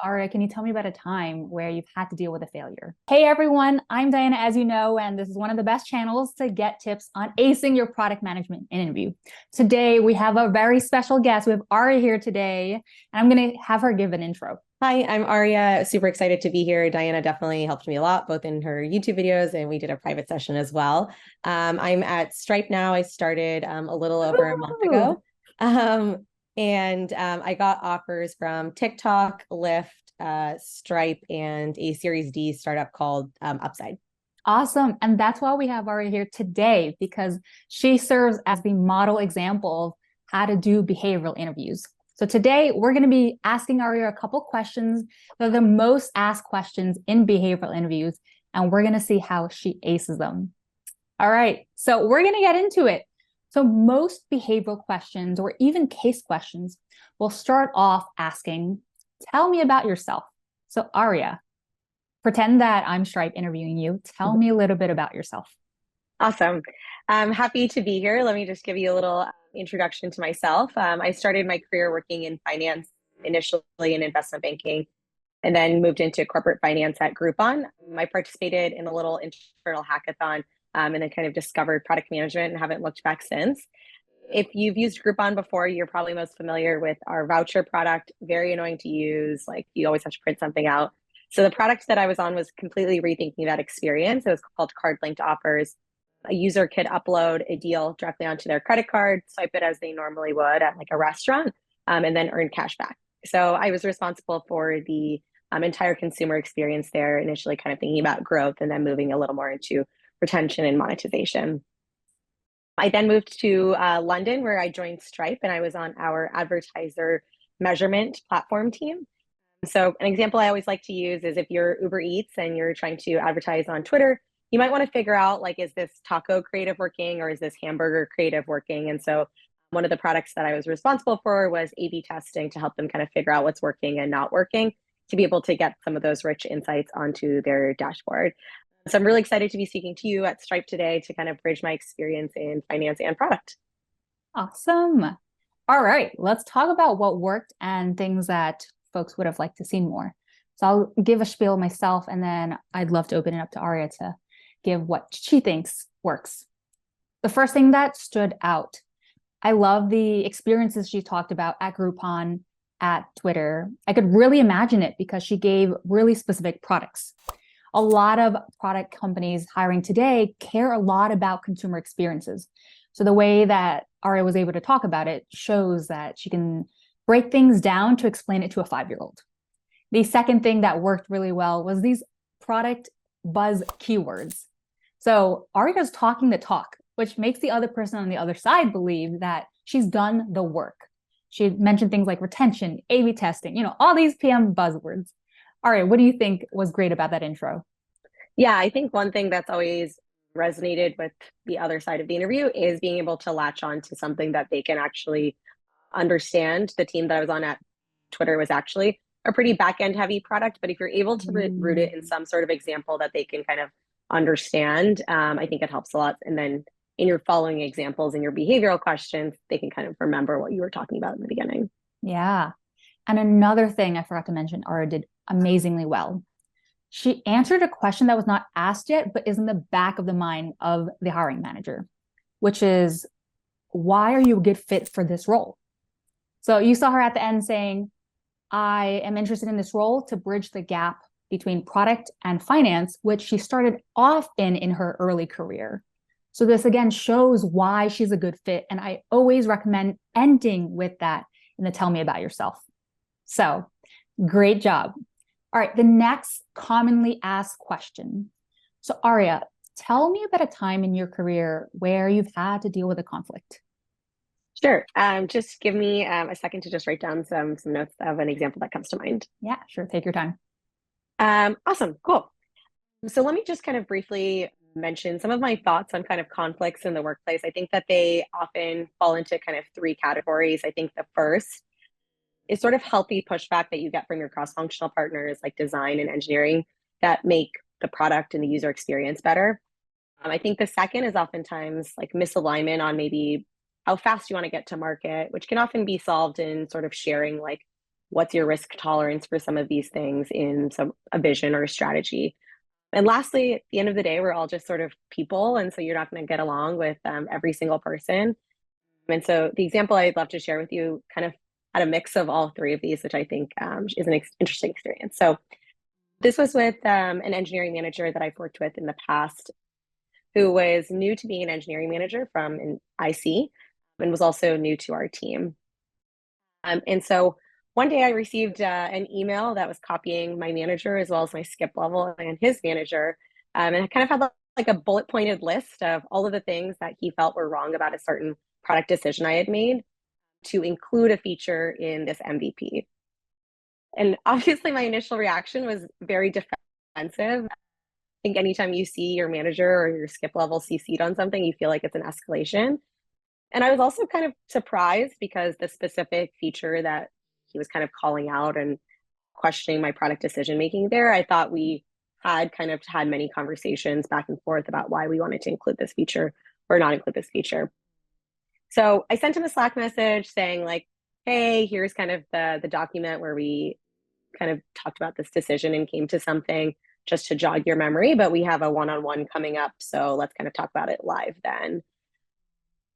Arya, can you tell me about a time where you've had to deal with a failure? Hey everyone, I'm Diana, as you know, and this is one of the best channels to get tips on acing your product management interview. Today, we have a very special guest. We have Arya here today, and I'm going to have her give an intro. Hi, I'm Arya. Super excited to be here. Diana definitely helped me a lot, both in her YouTube videos and we did a private session as well. I'm at Stripe now. I started a little over a month ago. I got offers from TikTok, Lyft, Stripe, and a Series D startup called Upside. Awesome. And that's why we have Arya here today, because she serves as the model example of how to do behavioral interviews. So today we're going to be asking Arya a couple questions that are the most asked questions in behavioral interviews, and we're going to see how she aces them. All right, so we're going to get into it. So most behavioral questions or even case questions will start off asking, tell me about yourself. So Arya, pretend that I'm Stripe interviewing you. Tell me a little bit about yourself. Awesome. I'm happy to be here. Let me just give you a little introduction to myself. I started my career working in finance, initially in investment banking, and then moved into corporate finance at Groupon. I participated in a little internal hackathon and then kind of discovered product management and haven't looked back since. If you've used Groupon before, you're probably most familiar with our voucher product. Very annoying to use. Like you always have to print something out. So the product that I was on was completely rethinking that experience. It was called Card Linked Offers. A user could upload a deal directly onto their credit card, swipe it as they normally would at like a restaurant, and then earn cash back. So I was responsible for the entire consumer experience there, initially kind of thinking about growth and then moving a little more into retention and monetization. I then moved to London, where I joined Stripe, and I was on our advertiser measurement platform team. So an example I always like to use is if you're Uber Eats and you're trying to advertise on Twitter, you might want to figure out, like, is this taco creative working or is this hamburger creative working? And so one of the products that I was responsible for was A/B testing to help them kind of figure out what's working and not working, to be able to get some of those rich insights onto their dashboard. So I'm really excited to be speaking to you at Stripe today to kind of bridge my experience in finance and product. Awesome. All right, let's talk about what worked and things that folks would have liked to see more. So I'll give a spiel myself, and then I'd love to open it up to Arya to give what she thinks works. The first thing that stood out, I love the experiences she talked about at Groupon, at Twitter. I could really imagine it because she gave really specific products. A lot of product companies hiring today care a lot about consumer experiences. So the way that Arya was able to talk about it shows that she can break things down to explain it to a 5-year-old. The second thing that worked really well was these product buzz keywords. So Arya's talking the talk, which makes the other person on the other side believe that she's done the work. She mentioned things like retention, A/B testing, all these PM buzzwords. Arya, what do you think was great about that intro? Yeah, I think one thing that's always resonated with the other side of the interview is being able to latch on to something that they can actually understand. The team that I was on at Twitter was actually a pretty back end heavy product, but if you're able to root it in some sort of example that they can kind of understand, I think it helps a lot. And then in your following examples and your behavioral questions, they can kind of remember what you were talking about in the beginning. Yeah. And another thing I forgot to mention, Arya did amazingly well. She answered a question that was not asked yet, but is in the back of the mind of the hiring manager, which is, why are you a good fit for this role? So you saw her at the end saying, I am interested in this role to bridge the gap between product and finance, which she started off in her early career. So this again shows why she's a good fit. And I always recommend ending with that in the tell me about yourself. So great job. All right, the next commonly asked question. So Arya, tell me about a time in your career where you've had to deal with a conflict. Sure. Just give me a second to just write down some notes of an example that comes to mind. Yeah, sure. Take your time. Awesome. Cool. So let me just kind of briefly mention some of my thoughts on kind of conflicts in the workplace. I think that they often fall into kind of 3 categories. I think the first is sort of healthy pushback that you get from your cross-functional partners like design and engineering that make the product and the user experience better. I think the second is oftentimes like misalignment on maybe how fast you want to get to market, which can often be solved in sort of sharing like what's your risk tolerance for some of these things in a vision or a strategy. And lastly, at the end of the day, we're all just sort of people. And so you're not going to get along with every single person. And so the example I'd love to share with you kind of had a mix of all three of these, which I think is an interesting experience. So this was with an engineering manager that I've worked with in the past who was new to being an engineering manager from an IC and was also new to our team. And so one day I received an email that was copying my manager as well as my skip level and his manager. And it kind of had like a bullet pointed list of all of the things that he felt were wrong about a certain product decision I had made to include a feature in this MVP. And obviously my initial reaction was very defensive. I think anytime you see your manager or your skip level CC'd on something, you feel like it's an escalation. And I was also kind of surprised because the specific feature that he was kind of calling out and questioning my product decision making there, I thought we had kind of had many conversations back and forth about why we wanted to include this feature or not include this feature. So I sent him a Slack message saying like, hey, here's kind of the document where we kind of talked about this decision and came to something, just to jog your memory, but we have a one-on-one coming up. So let's kind of talk about it live then.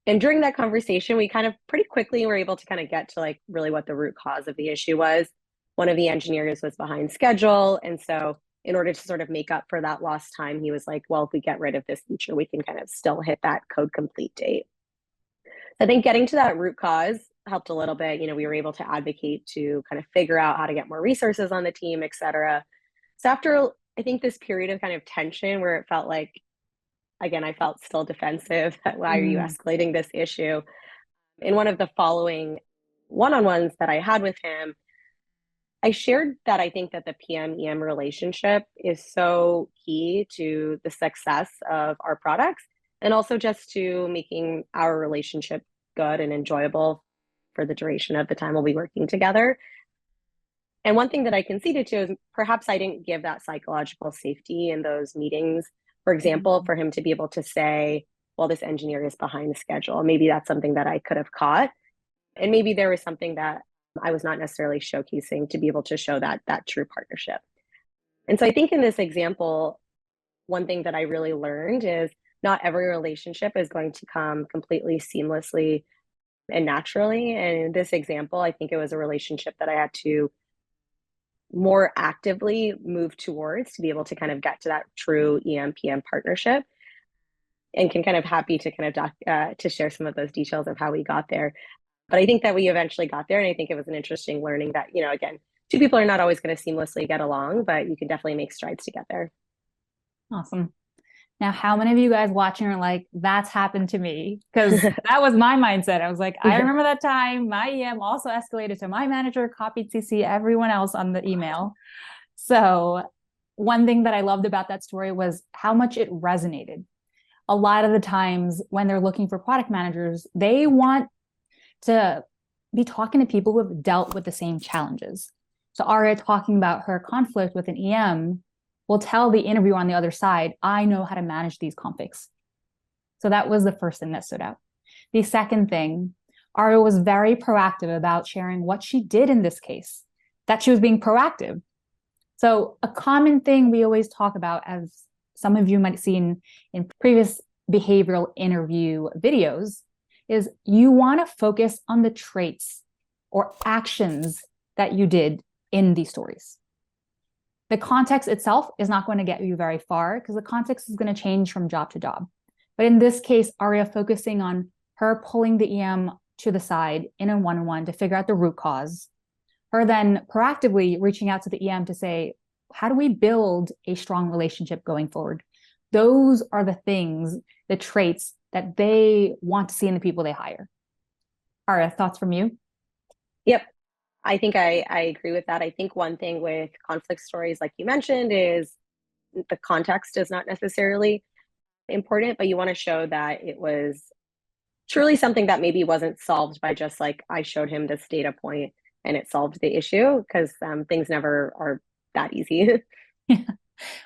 And during that conversation, we kind of pretty quickly were able to kind of get to like really what the root cause of the issue was. One of the engineers was behind schedule. And so in order to sort of make up for that lost time, he was like, well, if we get rid of this feature, we can kind of still hit that code complete date. I think getting to that root cause helped a little bit. You know, we were able to advocate to kind of figure out how to get more resources on the team, et cetera. So after, I think, this period of kind of tension where it felt like, again, I felt still defensive. Why are you escalating this issue? In one of the following one-on-ones that I had with him, I shared that I think that the PM-EM relationship is so key to the success of our products and also just to making our relationship good and enjoyable for the duration of the time we'll be working together. And one thing that I conceded to is perhaps I didn't give that psychological safety in those meetings. For example, for him to be able to say, well, this engineer is behind the schedule. Maybe that's something that I could have caught. And maybe there was something that I was not necessarily showcasing to be able to show that true partnership. And so I think in this example, one thing that I really learned is not every relationship is going to come completely seamlessly and naturally. And in this example, I think it was a relationship that I had to more actively move towards to be able to kind of get to that true EM-PM partnership, and can kind of happy to kind of to share some of those details of how we got there. But I think that we eventually got there. And I think it was an interesting learning that, you know, again, two people are not always going to seamlessly get along, but you can definitely make strides to get there. Awesome. Now, how many of you guys watching are like, that's happened to me? Because that was my mindset. I was like, I remember that time my EM also escalated to my manager, copied CC everyone else on the email. So one thing that I loved about that story was how much it resonated. A lot of the times when they're looking for product managers, they want to be talking to people who have dealt with the same challenges. So Arya talking about her conflict with an EM will tell the interviewer on the other side, I know how to manage these conflicts. So that was the first thing that stood out. The second thing, Arya was very proactive about sharing what she did in this case, that she was being proactive. So a common thing we always talk about, as some of you might have seen in previous behavioral interview videos, is you want to focus on the traits or actions that you did in these stories. The context itself is not going to get you very far because the context is going to change from job to job. But in this case, Arya focusing on her pulling the EM to the side in a one-on-one to figure out the root cause, her then proactively reaching out to the EM to say, how do we build a strong relationship going forward? Those are the things, the traits that they want to see in the people they hire. Arya, thoughts from you? Yep. I think I agree with that. I think one thing with conflict stories, like you mentioned, is the context is not necessarily important, but you want to show that it was truly something that maybe wasn't solved by just like, I showed him this data point and it solved the issue, because things never are that easy. Yeah.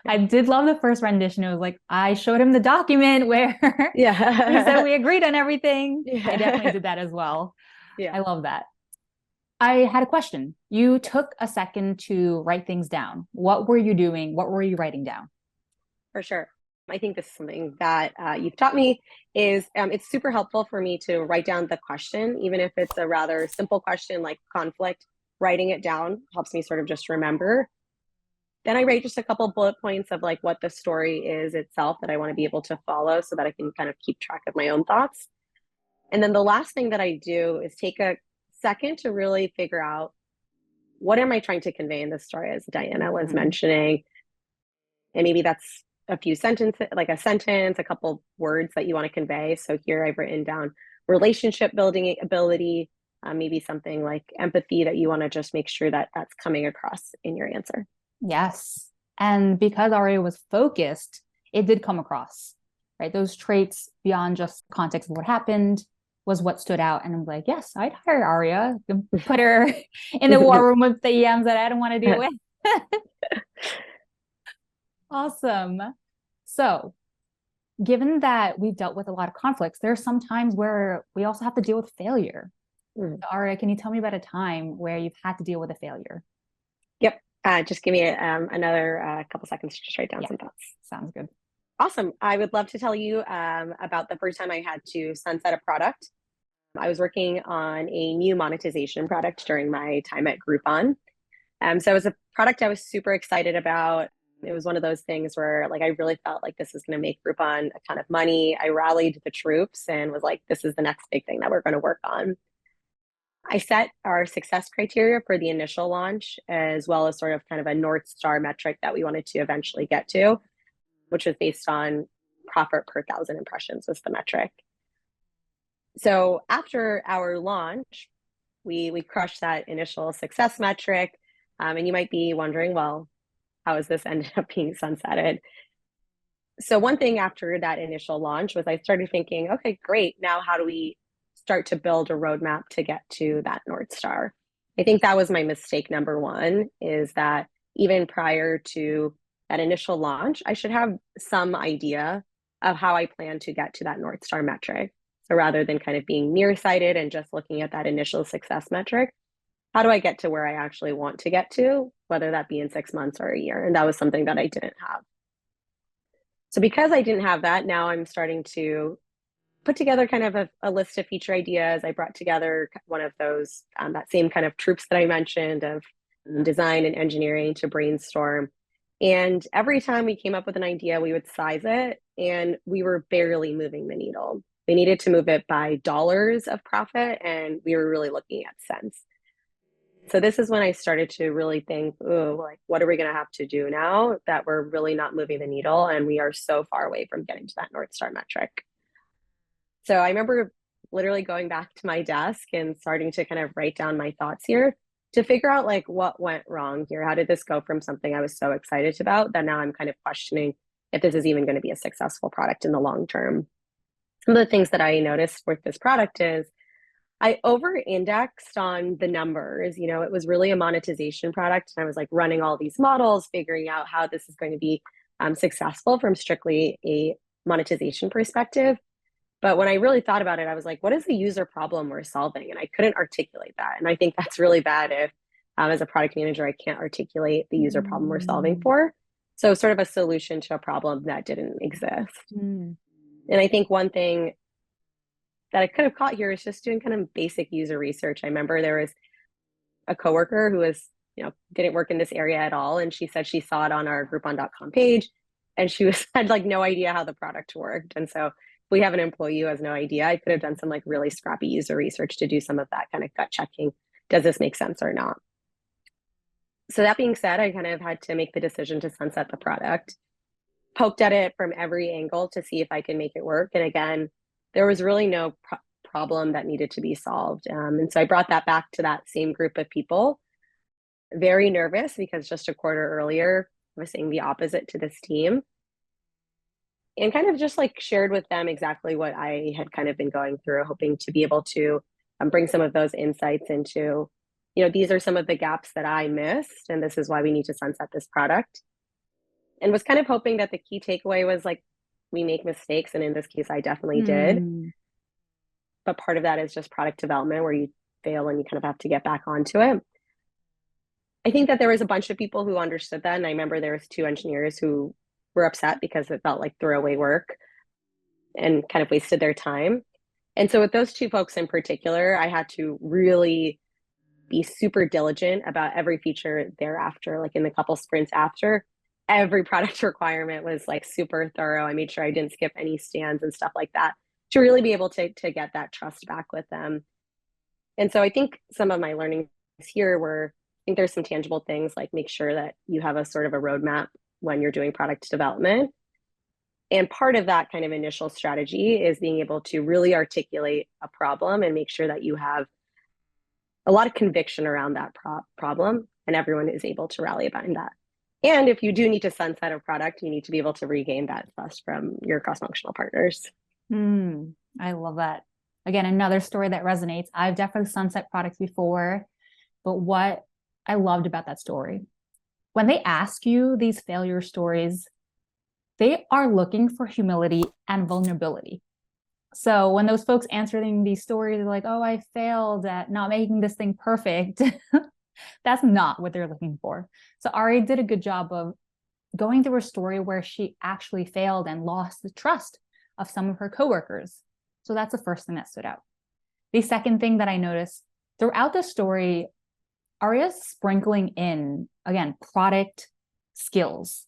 I did love the first rendition. It was like, I showed him the document where Yeah. we said we agreed on everything. Yeah. I definitely did that as well. Yeah. I love that. I had a question. You took a second to write things down. What were you doing? What were you writing down? For sure. I think this is something that you've taught me is it's super helpful for me to write down the question, even if it's a rather simple question like conflict. Writing it down helps me sort of just remember. Then I write just a couple bullet points of like what the story is itself that I want to be able to follow so that I can kind of keep track of my own thoughts. And then the last thing that I do is take a second to really figure out what am I trying to convey in this story, as Diana was Mhm. mentioning. And maybe that's a few sentences, like a sentence, a couple words that you want to convey. So here I've written down relationship building ability, maybe something like empathy that you want to just make sure that that's coming across in your answer. Yes. And because Arya was focused, it did come across, right? Those traits beyond just context of what happened was what stood out. And I'm like, yes, I'd hire Arya, put her in the war room with the EMs that I don't want to deal with. Awesome. So, given that we've dealt with a lot of conflicts, there are some times where we also have to deal with failure. Arya, can you tell me about a time where you've had to deal with a failure? Yep. Just give me another couple seconds to just write down Yeah, some thoughts. sounds good. Awesome. I would love to tell you about the first time I had to sunset a product. I was working on a new monetization product during my time at Groupon. So it was a product I was super excited about. It was one of those things where like I really felt like this is going to make Groupon a ton of money. I rallied the troops and was like, this is the next big thing that we're going to work on. I set our success criteria for the initial launch, as well as sort of kind of a North Star metric that we wanted to eventually get to, which was based on profit per thousand impressions was the metric. So after our launch, we crushed that initial success metric. And you might be wondering, well, how has this ended up being sunsetted? So one thing after that initial launch was I started thinking, okay, great. Now how do we start to build a roadmap to get to that North Star? I think that was my mistake number one, is that even prior to that initial launch, I should have some idea of how I plan to get to that North Star metric. So rather than kind of being nearsighted and just looking at that initial success metric, how do I get to where I actually want to get to, whether that be in 6 months or a year? And that was something that I didn't have. So because I didn't have that, now I'm starting to put together kind of a list of feature ideas. I brought together one of those, that same kind of troops that I mentioned of design and engineering to brainstorm. And every time we came up with an idea, we would size it, and we were barely moving the needle. We needed to move it by dollars of profit, and we were really looking at cents. So this is when I started to really think, oh, like, what are we going to have to do now that we're really not moving the needle and we are so far away from getting to that North Star metric? So I remember literally going back to my desk and starting to kind of write down my thoughts here to figure out like what went wrong here. How did this go from something I was so excited about that now I'm kind of questioning if this is even going to be a successful product in the long term? Some of the things that I noticed with this product is I over indexed on the numbers. You know, it was really a monetization product. And I was like running all these models, figuring out how this is going to be successful from strictly a monetization perspective. But when I really thought about it, I was like, what is the user problem we're solving? And I couldn't articulate that. And I think that's really bad if, as a product manager, I can't articulate the user problem we're solving Mm. for. So, sort of a solution to a problem that didn't exist. Mm. And I think one thing that I could have caught here is just doing kind of basic user research. I remember there was a coworker who was, didn't work in this area at all. And she said she saw it on our Groupon.com page, and she had like no idea how the product worked. And so if we have an employee who has no idea, I could have done some like really scrappy user research to do some of that kind of gut checking. Does this make sense or not? So that being said, I kind of had to make the decision to sunset the product, poked at it from every angle to see if I can make it work. And again, there was really no problem that needed to be solved. And so I brought that back to that same group of people, very nervous because just a quarter earlier, I was saying the opposite to this team, and kind of just like shared with them exactly what I had kind of been going through, hoping to be able to bring some of those insights into, these are some of the gaps that I missed, and this is why we need to sunset this product. And was kind of hoping that the key takeaway was like, we make mistakes. And in this case, I definitely did. Mm. But part of that is just product development where you fail and you kind of have to get back onto it. I think that there was a bunch of people who understood that. And I remember there was two engineers who were upset because it felt like throwaway work and kind of wasted their time. And so with those two folks in particular, I had to really be super diligent about every feature thereafter. Like in the couple sprints after, every product requirement was like super thorough. I made sure I didn't skip any stands and stuff like that to really be able to get that trust back with them. And so I think some of my learnings here were, I think there's some tangible things like make sure that you have a sort of a roadmap when you're doing product development. And part of that kind of initial strategy is being able to really articulate a problem and make sure that you have a lot of conviction around that problem and everyone is able to rally behind that. And if you do need to sunset a product, you need to be able to regain that trust from your cross-functional partners. I love that. Again, another story that resonates. I've definitely sunset products before, but what I loved about that story, when they ask you these failure stories, they are looking for humility and vulnerability. So when those folks answering these stories are like, oh, I failed at not making this thing perfect, that's not what they're looking for. So Arya did a good job of going through a story where she actually failed and lost the trust of some of her coworkers. So that's the first thing that stood out. The second thing that I noticed throughout the story, Arya's sprinkling in, again, product skills.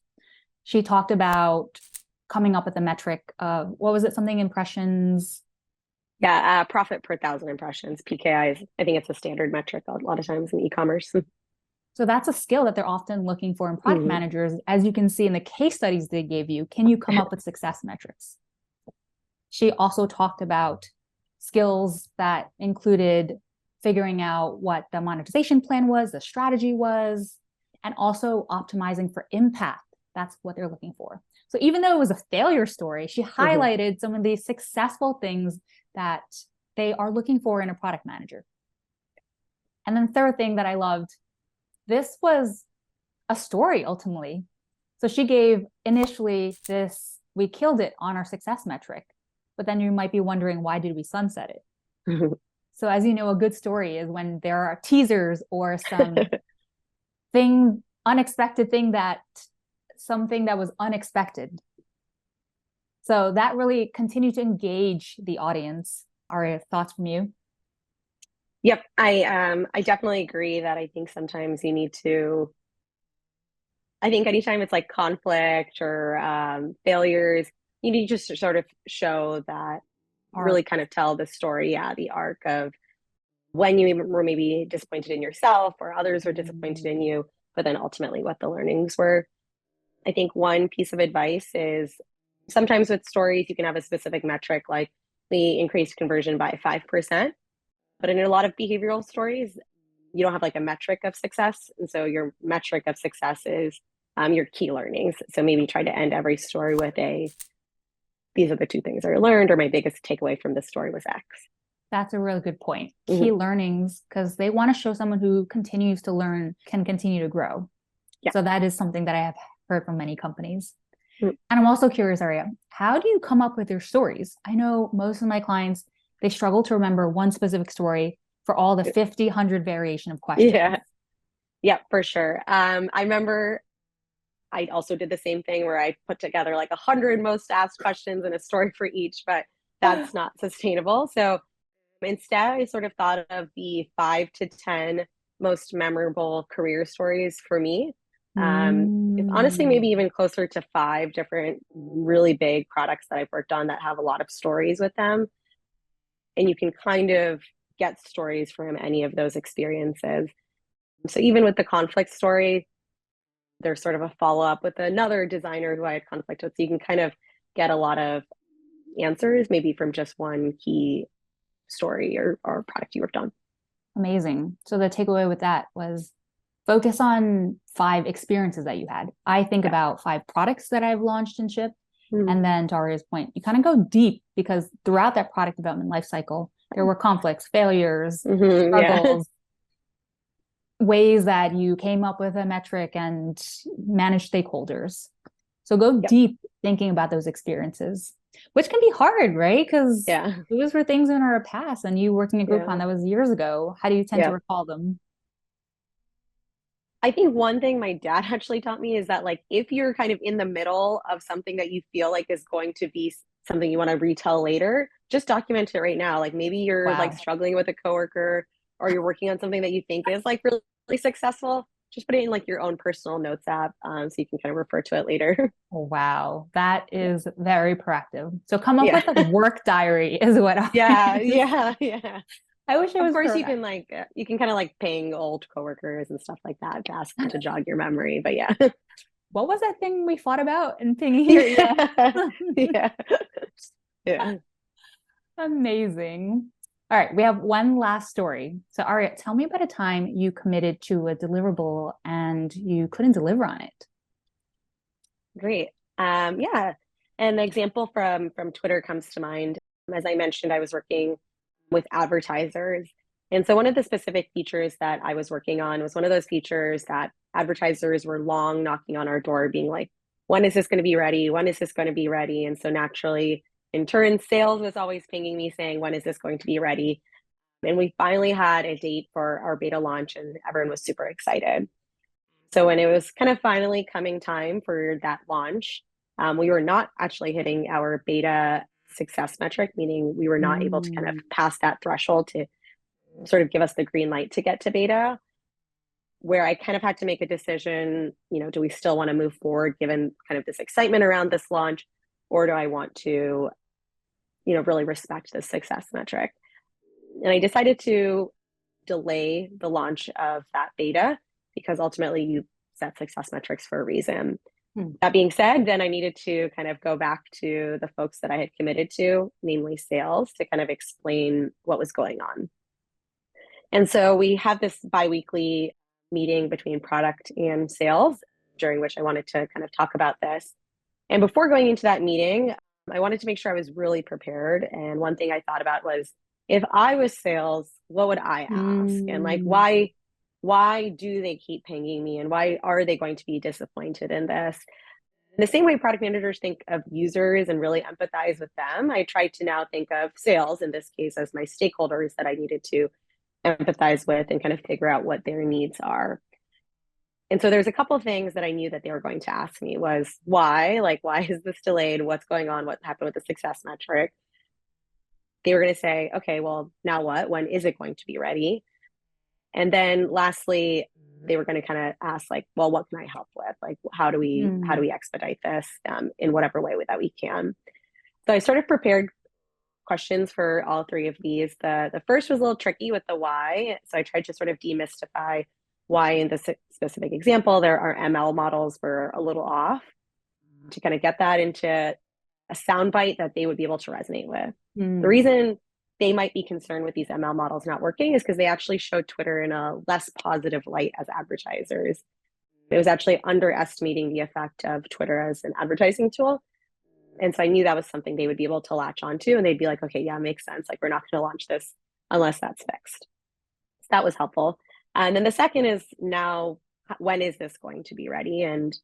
She talked about coming up with a metric of, what was it, something impressions? Yeah, profit per thousand impressions, PKI is, I think it's a standard metric a lot of times in e-commerce. So that's a skill that they're often looking for in product managers. As you can see in the case studies they gave you, can you come up with success metrics? She also talked about skills that included figuring out what the monetization plan was, the strategy was, and also optimizing for impact. That's what they're looking for. So even though it was a failure story, she highlighted some of these successful things that they are looking for in a product manager. And then the third thing that I loved, this was a story ultimately. So she gave initially this, we killed it on our success metric, but then you might be wondering, why did we sunset it? So as you know, a good story is when there are teasers or something something that was unexpected. So that really continued to engage the audience. Arya, thoughts from you? Yep, I definitely agree that I think sometimes you need to, I think anytime it's like conflict or failures, you need to just sort of show that, really kind of tell the story, the arc of when you were maybe disappointed in yourself or others were disappointed in you, but then ultimately what the learnings were. I think one piece of advice is sometimes with stories, you can have a specific metric like we increased conversion by 5%. But in a lot of behavioral stories, you don't have like a metric of success. And so your metric of success is your key learnings. So maybe try to end every story with these are the two things I learned, or my biggest takeaway from this story was X. That's a really good point. Key learnings, because they want to show someone who continues to learn can continue to grow. Yeah. So that is something that I have heard from many companies. And I'm also curious, Arya, how do you come up with your stories? I know most of my clients, they struggle to remember one specific story for all the 50, 100 variation of questions. Yeah, for sure. I remember I also did the same thing where I put together like 100 most asked questions and a story for each, but that's not sustainable. So instead, I sort of thought of the 5 to 10 most memorable career stories for me. It's honestly maybe even closer to 5 different really big products that I've worked on that have a lot of stories with them. And you can kind of get stories from any of those experiences. So even with the conflict story, there's sort of a follow-up with another designer who I had conflict with. So you can kind of get a lot of answers maybe from just one key story or product you worked on. Amazing. So the takeaway with that was focus on 5 experiences that you had. I think about 5 products that I've launched and shipped. And then to Arya's point, you kind of go deep because throughout that product development lifecycle, there were conflicts, failures, struggles, ways that you came up with a metric and managed stakeholders. So go deep thinking about those experiences. which can be hard, right? Because Yeah. those were things in our past, and you working at Groupon, Yeah. that was years ago. How do you tend to Yeah. recall them? I think one thing my dad actually taught me is that like if you're kind of in the middle of something that you feel like is going to be something you want to retell later, just document it right now. Like maybe you're like Wow. struggling with a coworker or you're working on something that you think is like really, really successful. Just put it in like your own personal notes app, so you can kind of refer to it later. Wow, that Yeah. is very proactive. So come up with a Yeah. work diary is what Yeah. I Yeah. Yeah. I wish it Of was course, proactive. you can kind of like ping old coworkers and stuff like that to ask them to jog your memory. But yeah. What was that thing we fought about in pinging your Yeah. yeah. Yeah. Yeah. Amazing. All right, we have one last story. So Arya, tell me about a time you committed to a deliverable and you couldn't deliver on it. Great. Yeah. An example from Twitter comes to mind. As I mentioned, I was working with advertisers. And so one of the specific features that I was working on was one of those features that advertisers were long knocking on our door, being like, when is this going to be ready? When is this going to be ready? And so naturally, in turn, sales was always pinging me saying, when is this going to be ready? And we finally had a date for our beta launch, and everyone was super excited. So when it was kind of finally coming time for that launch, we were not actually hitting our beta success metric, meaning we were not able to kind of Mm. pass that threshold to sort of give us the green light to get to beta, where I kind of had to make a decision, do we still want to move forward given kind of this excitement around this launch, or do I want to, really respect the success metric? And I decided to delay the launch of that beta because ultimately you set success metrics for a reason. Hmm. That being said, then I needed to kind of go back to the folks that I had committed to, namely sales, to kind of explain what was going on. And so we had this biweekly meeting between product and sales, during which I wanted to kind of talk about this. And before going into that meeting, I wanted to make sure I was really prepared. And one thing I thought about was, if I was sales, what would I ask? And like, Mm. why do they keep pinging me? And why are they going to be disappointed in this? In the same way product managers think of users and really empathize with them, I tried to now think of sales, in this case, as my stakeholders that I needed to empathize with and kind of figure out what their needs are. And so there's a couple of things that I knew that they were going to ask me was why, like, why is this delayed? What's going on? What happened with the success metric? They were going to say, okay, well, now what? When is it going to be ready? And then lastly, they were going to kind of ask like, well, what can I help with? Like, how do Mm. we expedite this in whatever way that we can? So I sort of prepared questions for all three of these. The first was a little tricky with the why. So I tried to sort of demystify why in this specific example, there are ML models were a little off, to kind of get that into a soundbite that they would be able to resonate with. The Mm. reason they might be concerned with these ML models not working is because they actually showed Twitter in a less positive light as advertisers. It was actually underestimating the effect of Twitter as an advertising tool. And so I knew that was something they would be able to latch onto, and they'd be like, okay, yeah, makes sense. Like, we're not going to launch this unless that's fixed. So that was helpful. And then the second is, now, when is this going to be ready? And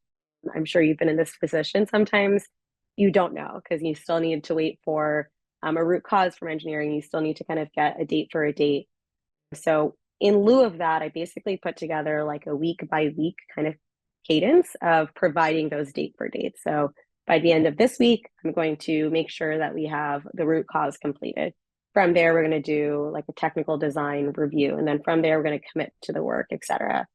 I'm sure you've been in this position. Sometimes you don't know because you still need to wait for a root cause from engineering. You still need to kind of get a date for a date. So in lieu of that, I basically put together like a week by week kind of cadence of providing those date for dates. So by the end of this week, I'm going to make sure that we have the root cause completed. From there, we're going to do like a technical design review. And then from there, we're going to commit to the work, et cetera.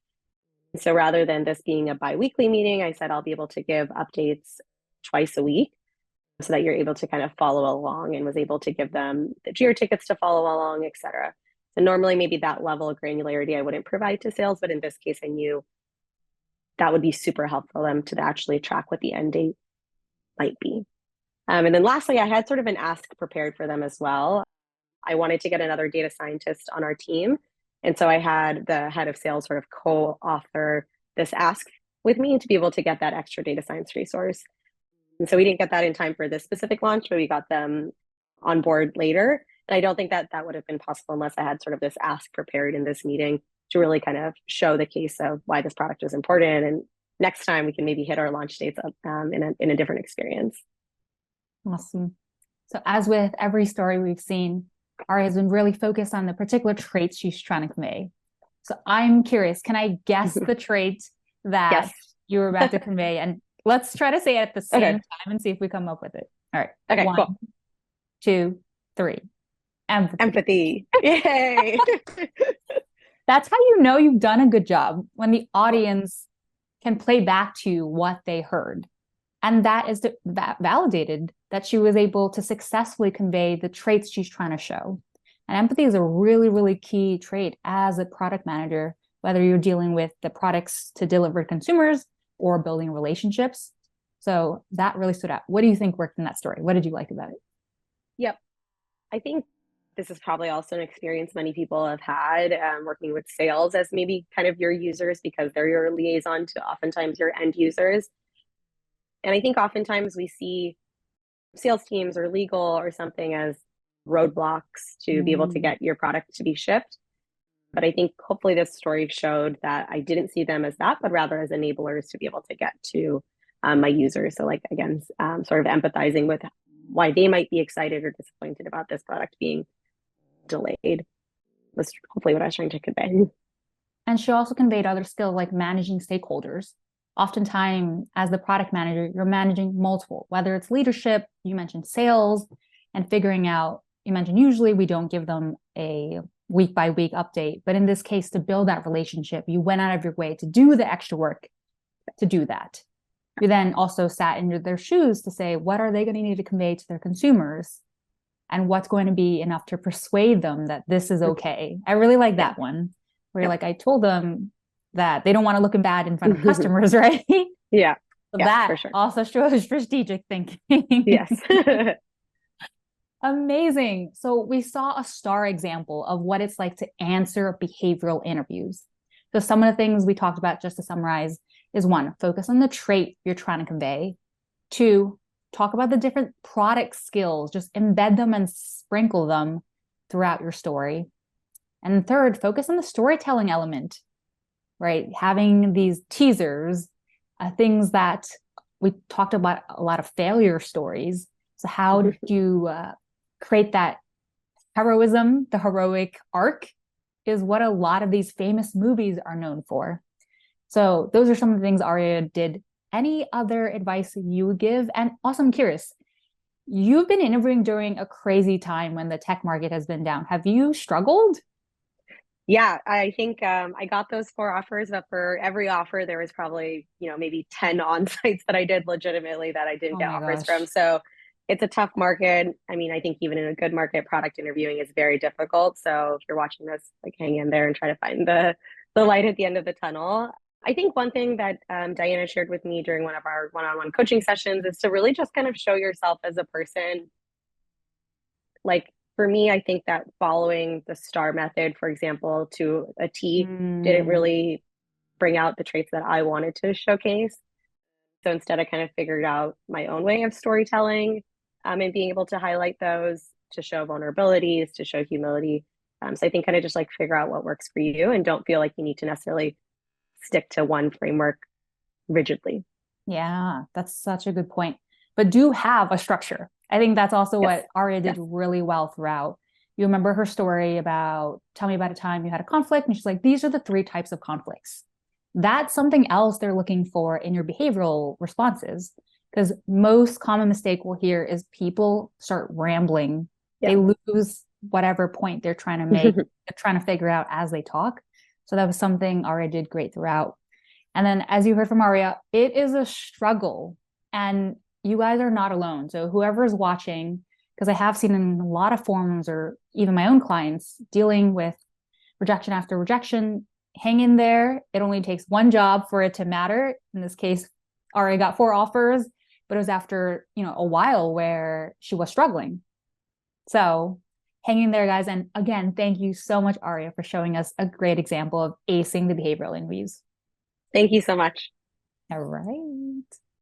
So rather than this being a bi-weekly meeting, I said I'll be able to give updates twice a week so that you're able to kind of follow along, and was able to give them the Jira tickets to follow along, et cetera. So normally maybe that level of granularity I wouldn't provide to sales, but in this case, I knew that would be super helpful for them to actually track what the end date might be. And then lastly, I had sort of an ask prepared for them as well. I wanted to get another data scientist on our team. And so I had the head of sales sort of co-author this ask with me to be able to get that extra data science resource. And so we didn't get that in time for this specific launch, but we got them on board later. And I don't think that that would have been possible unless I had sort of this ask prepared in this meeting to really kind of show the case of why this product is important. And next time we can maybe hit our launch dates up in a different experience. Awesome. So as with every story we've seen, Arya has been really focused on the particular traits she's trying to convey. So I'm curious, can I guess the trait that Yes. you were about to convey? And let's try to say it at the same Okay. time and see if we come up with it. All right. Okay, One, cool. two, three. Empathy. Empathy. Yay. That's how you know you've done a good job, when the audience can play back to you what they heard. And that is that validated that she was able to successfully convey the traits she's trying to show. And empathy is a really, really key trait as a product manager, whether you're dealing with the products to deliver to consumers or building relationships. So that really stood out. What do you think worked in that story? What did you like about it? Yep. I think this is probably also an experience many people have had working with sales as maybe kind of your users because they're your liaison to oftentimes your end users. And I think oftentimes we see sales teams or legal or something as roadblocks to be able to get your product to be shipped. But I think hopefully this story showed that I didn't see them as that, but rather as enablers to be able to get to my users. So, like, again, sort of empathizing with why they might be excited or disappointed about this product being delayed was hopefully what I was trying to convey. And she also conveyed other skills like managing stakeholders. Oftentimes, as the product manager, you're managing multiple, whether it's leadership, you mentioned sales, and figuring out, you mentioned usually we don't give them a week by week update. But in this case, to build that relationship, you went out of your way to do the extra work to do that. You then also sat in their shoes to say, what are they going to need to convey to their consumers? And what's going to be enough to persuade them that this is okay? I really like that one, where you're like, I told them that they don't want to look bad in front of customers, right? Yeah. So Yeah, that for sure. also shows strategic thinking. Yes. Amazing. So we saw a star example of what it's like to answer behavioral interviews. So some of the things we talked about, just to summarize, is one, focus on the trait you're trying to convey. Two, talk about the different product skills, just embed them and sprinkle them throughout your story. And third, focus on the storytelling element, right? Having these teasers, things that we talked about, a lot of failure stories. So how do you create that heroism? The heroic arc is what a lot of these famous movies are known for. So those are some of the things Arya did. Any other advice you would give? And also, I'm curious, you've been interviewing during a crazy time when the tech market has been down. Have you struggled? Yeah, I think I got those 4 offers, but for every offer, there was probably, maybe 10 on sites that I did legitimately that I didn't Oh get my offers from. gosh. So it's a tough market. I mean, I think even in a good market, product interviewing is very difficult. So if you're watching this, like, hang in there and try to find the light at the end of the tunnel. I think one thing that Diana shared with me during one of our one-on-one coaching sessions is to really just kind of show yourself as a person. Like, for me, I think that following the STAR method, for example, to a T, didn't really bring out the traits that I wanted to showcase. So instead, I kind of figured out my own way of storytelling and being able to highlight those to show vulnerabilities, to show humility. So I think kind of just like figure out what works for you and don't feel like you need to necessarily stick to one framework rigidly. Yeah, that's such a good point. But do have a structure. I think that's also Yes. what Arya did Yes. really well throughout. You remember her story about, tell me about a time you had a conflict, and she's like, these are the 3 types of conflicts. That's something else they're looking for in your behavioral responses. Because most common mistake we'll hear is people start rambling. Yeah. They lose whatever point they're trying to make, they're trying to figure out as they talk. So that was something Arya did great throughout. And then, as you heard from Arya, it is a struggle, and you guys are not alone. So whoever's watching, because I have seen in a lot of forums or even my own clients dealing with rejection after rejection, hang in there. It only takes one job for it to matter. In this case, Arya got 4 offers, but it was after, a while where she was struggling. So hang in there, guys. And again, thank you so much, Arya, for showing us a great example of acing the behavioral interviews. Thank you so much. All right.